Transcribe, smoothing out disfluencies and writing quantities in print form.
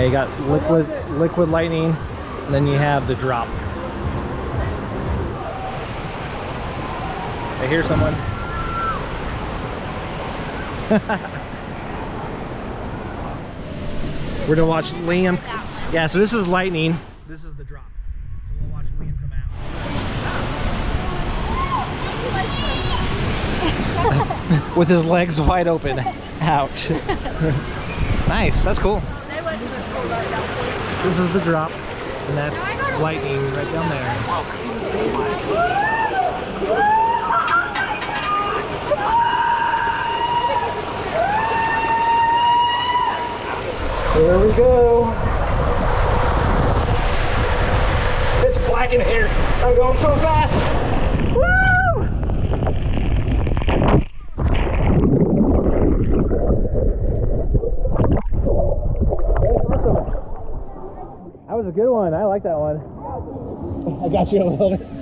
Yeah, you got liquid lightning, and then you have the drop. I hear someone. We're gonna watch Liam. Yeah, so this is lightning. This is the drop. So we'll watch Liam come out. With his legs wide open. Ouch. Nice, that's cool. This is the drop, and that's lightning right down there. Here we go. It's black in here. I'm going so fast. Woo! That was a good one. I like that one. I got you a little bit.